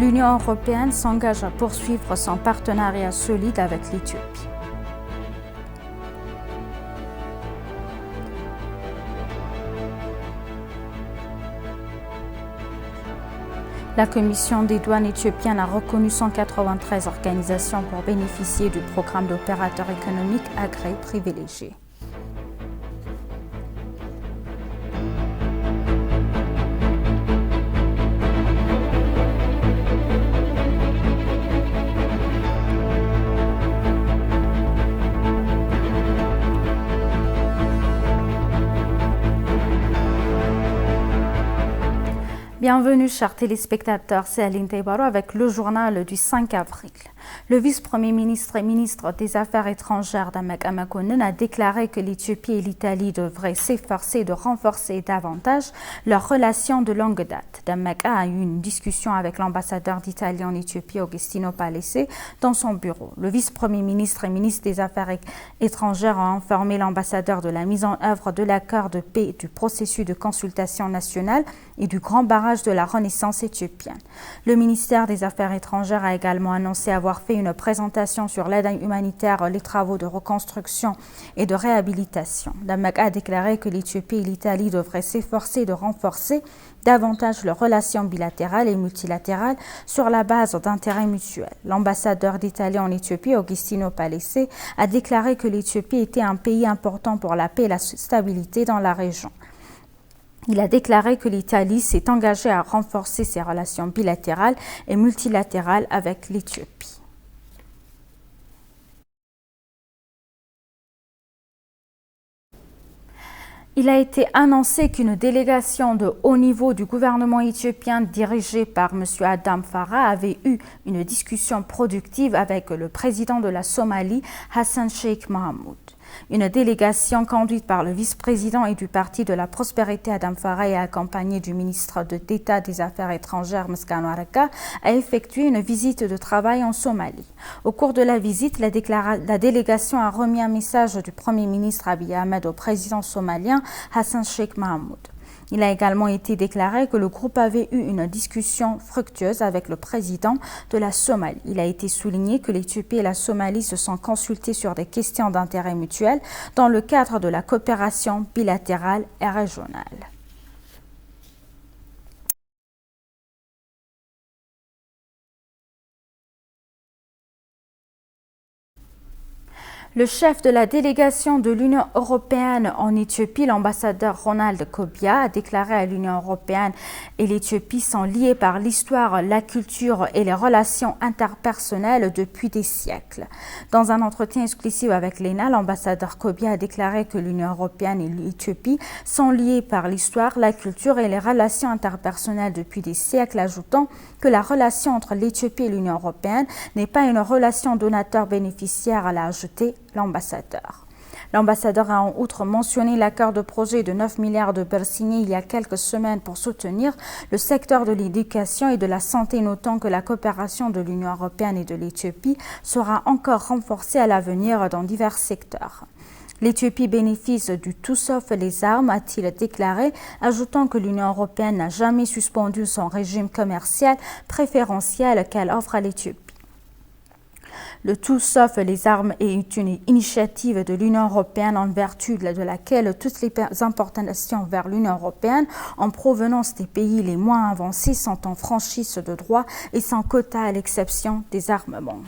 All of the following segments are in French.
L'Union européenne s'engage à poursuivre son partenariat solide avec l'Éthiopie. La Commission des douanes éthiopienne a reconnu 193 organisations pour bénéficier du programme d'opérateurs économiques agréés privilégiés. Bienvenue chers téléspectateurs, c'est Aline Taibaro avec le journal du 5 avril. Le vice-premier ministre et ministre des Affaires étrangères Damek Amakonnen a déclaré que l'Éthiopie et l'Italie devraient s'efforcer de renforcer davantage leurs relations de longue date. Damek a eu une discussion avec l'ambassadeur d'Italie en Éthiopie, Agostino Palese, dans son bureau. Le vice-premier ministre et ministre des Affaires étrangères a informé l'ambassadeur de la mise en œuvre de l'accord de paix, du processus de consultation nationale et du grand barrage de la Renaissance éthiopienne. Le ministère des Affaires étrangères a également annoncé avoir fait une présentation sur l'aide humanitaire, les travaux de reconstruction et de réhabilitation. Damek a déclaré que l'Éthiopie et l'Italie devraient s'efforcer de renforcer davantage leurs relations bilatérales et multilatérales sur la base d'intérêts mutuels. L'ambassadeur d'Italie en Éthiopie, Agostino Palese, a déclaré que l'Éthiopie était un pays important pour la paix et la stabilité dans la région. Il a déclaré que l'Italie s'est engagée à renforcer ses relations bilatérales et multilatérales avec l'Éthiopie. Il a été annoncé qu'une délégation de haut niveau du gouvernement éthiopien dirigée par M. Adam Farah avait eu une discussion productive avec le président de la Somalie, Hassan Sheikh Mohamud. Une délégation conduite par le vice-président et du Parti de la Prospérité Adam Farah et accompagnée du ministre d'État des Affaires étrangères Mesgano Araka a effectué une visite de travail en Somalie. Au cours de la visite, la délégation a remis un message du Premier ministre Abiy Ahmed au président somalien Hassan Sheikh Mohamud. Il a également été déclaré que le groupe avait eu une discussion fructueuse avec le président de la Somalie. Il a été souligné que l'Éthiopie et la Somalie se sont consultés sur des questions d'intérêt mutuel dans le cadre de la coopération bilatérale et régionale. Le chef de la délégation de l'Union européenne en Éthiopie, l'ambassadeur Ronald Kobia, a déclaré à l'Union européenne et l'Éthiopie sont liés par l'histoire, la culture et les relations interpersonnelles depuis des siècles. Dans un entretien exclusif avec l'ENA, l'ambassadeur Kobia a déclaré que l'Union européenne et l'Éthiopie sont liés par l'histoire, la culture et les relations interpersonnelles depuis des siècles, ajoutant que la relation entre l'Éthiopie et l'Union européenne n'est pas une relation donateur-bénéficiaire, à l'a ajouté l'ambassadeur. L'ambassadeur a en outre mentionné l'accord de projet de 9 milliards de dollars signé il y a quelques semaines pour soutenir le secteur de l'éducation et de la santé, notant que la coopération de l'Union européenne et de l'Éthiopie sera encore renforcée à l'avenir dans divers secteurs. L'Éthiopie bénéficie du tout sauf les armes, a-t-il déclaré, ajoutant que l'Union européenne n'a jamais suspendu son régime commercial préférentiel qu'elle offre à l'Éthiopie. Le tout sauf les armes est une initiative de l'Union européenne en vertu de laquelle toutes les importations vers l'Union européenne en provenance des pays les moins avancés sont en franchise de droit et sans quota à l'exception des armements.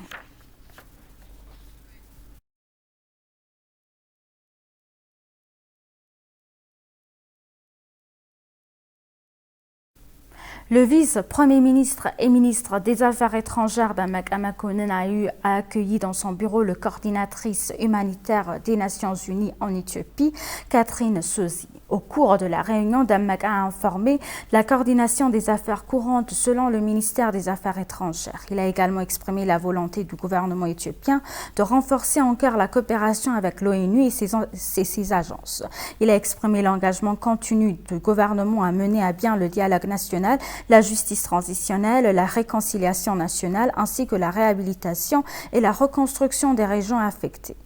Le vice-premier ministre et ministre des Affaires étrangères Damek Amakonnen a accueilli dans son bureau le coordinatrice humanitaire des Nations Unies en Éthiopie, Catherine Sosi. Au cours de la réunion, Damek a informé la coordination des affaires courantes selon le ministère des Affaires étrangères. Il a également exprimé la volonté du gouvernement éthiopien de renforcer encore la coopération avec l'ONU et ses agences. Il a exprimé l'engagement continu du gouvernement à mener à bien le dialogue national, la justice transitionnelle, la réconciliation nationale ainsi que la réhabilitation et la reconstruction des régions affectées.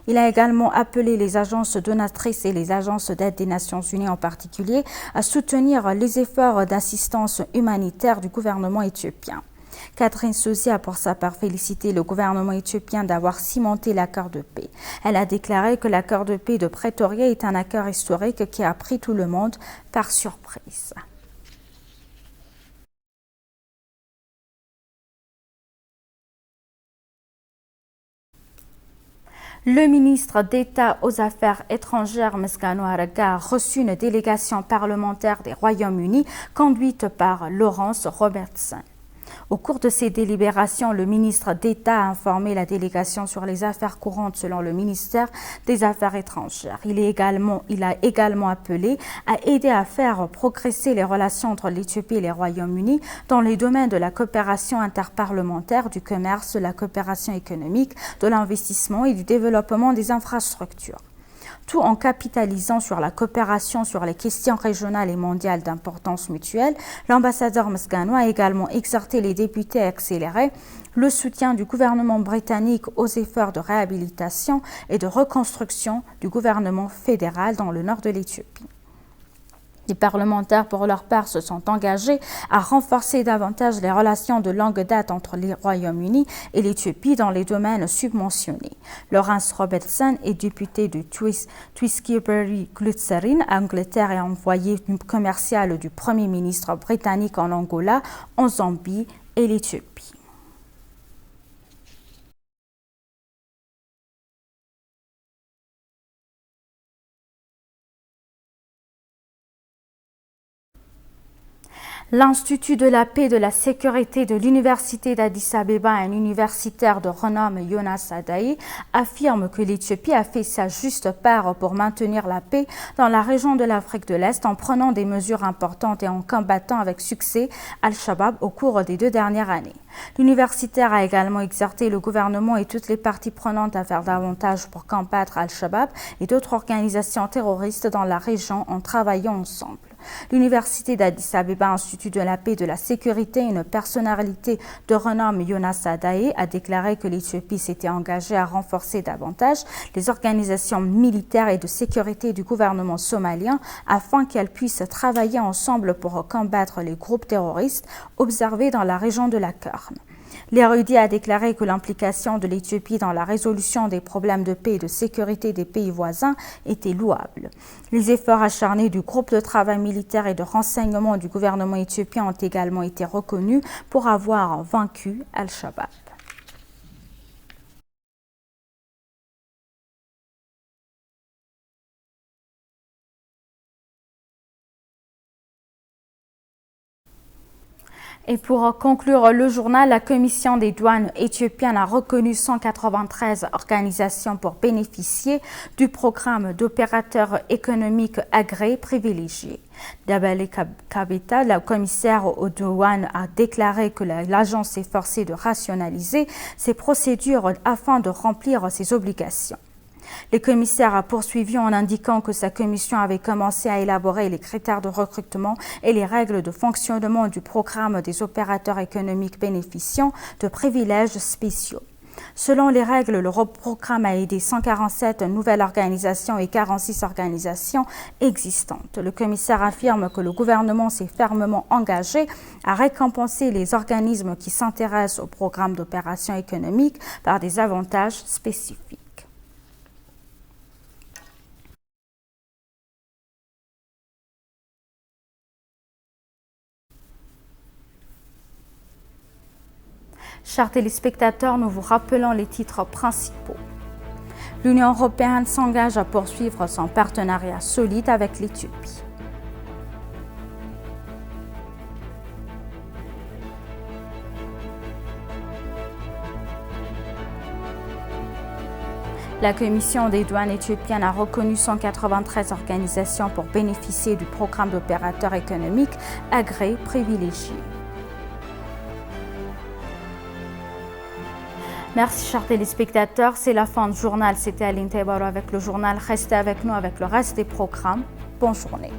Il a également appelé les agences donatrices et les agences d'aide des Nations Unies en particulier à soutenir les efforts d'assistance humanitaire du gouvernement éthiopien. Catherine Sousi a pour sa part félicité le gouvernement éthiopien d'avoir cimenté l'accord de paix. Elle a déclaré que l'accord de paix de Pretoria est un accord historique qui a pris tout le monde par surprise. Le ministre d'État aux Affaires étrangères, Mesgano Araga, a reçu une délégation parlementaire des Royaumes-Unis conduite par Lawrence Robertson. Au cours de ces délibérations, le ministre d'État a informé la délégation sur les affaires courantes selon le ministère des Affaires étrangères. Il a également appelé à aider à faire progresser les relations entre l'Éthiopie et les Royaumes-Unis dans les domaines de la coopération interparlementaire, du commerce, de la coopération économique, de l'investissement et du développement des infrastructures. Tout en capitalisant sur la coopération sur les questions régionales et mondiales d'importance mutuelle, l'ambassadeur Mesgano a également exhorté les députés à accélérer le soutien du gouvernement britannique aux efforts de réhabilitation et de reconstruction du gouvernement fédéral dans le nord de l'Éthiopie. Les parlementaires, pour leur part, se sont engagés à renforcer davantage les relations de longue date entre les Royaumes-Unis et l'Éthiopie dans les domaines submentionnés. Lawrence Robertson est député de Twiskyberry-Glycerin, Angleterre, et envoyé commercial du Premier ministre britannique en Angola, en Zambie et l'Éthiopie. L'Institut de la paix et de la sécurité de l'Université d'Addis-Abeba, un universitaire de renom, Jonas Adai, affirme que l'Éthiopie a fait sa juste part pour maintenir la paix dans la région de l'Afrique de l'Est en prenant des mesures importantes et en combattant avec succès Al-Shabaab au cours des 2 dernières années. L'universitaire a également exhorté le gouvernement et toutes les parties prenantes à faire davantage pour combattre Al-Shabaab et d'autres organisations terroristes dans la région en travaillant ensemble. L'Université d'Addis-Abeba, Institut de la paix et de la sécurité, une personnalité de renom, Jonas Adai, a déclaré que l'Éthiopie s'était engagée à renforcer davantage les organisations militaires et de sécurité du gouvernement somalien afin qu'elles puissent travailler ensemble pour combattre les groupes terroristes observés dans la région de la Corne. L'érudit a déclaré que l'implication de l'Éthiopie dans la résolution des problèmes de paix et de sécurité des pays voisins était louable. Les efforts acharnés du groupe de travail militaire et de renseignement du gouvernement éthiopien ont également été reconnus pour avoir vaincu Al-Shabaab. Et pour conclure le journal, la Commission des douanes éthiopienne a reconnu 193 organisations pour bénéficier du programme d'opérateurs économiques agréés privilégiés. Dabale Kabita, la commissaire aux douanes, a déclaré que l'agence s'est forcée de rationaliser ses procédures afin de remplir ses obligations. Le commissaire a poursuivi en indiquant que sa commission avait commencé à élaborer les critères de recrutement et les règles de fonctionnement du programme des opérateurs économiques bénéficiant de privilèges spéciaux. Selon les règles, le programme a aidé 147 nouvelles organisations et 46 organisations existantes. Le commissaire affirme que le gouvernement s'est fermement engagé à récompenser les organismes qui s'intéressent au programme d'opération économique par des avantages spécifiques. Chers téléspectateurs, nous vous rappelons les titres principaux. L'Union européenne s'engage à poursuivre son partenariat solide avec l'Éthiopie. La Commission des douanes éthiopienne a reconnu 193 organisations pour bénéficier du programme d'opérateurs économiques agréés privilégiés. Merci chers téléspectateurs, c'est la fin du journal. C'était Aline Taibaro avec le journal. Restez avec nous avec le reste des programmes. Bonne journée.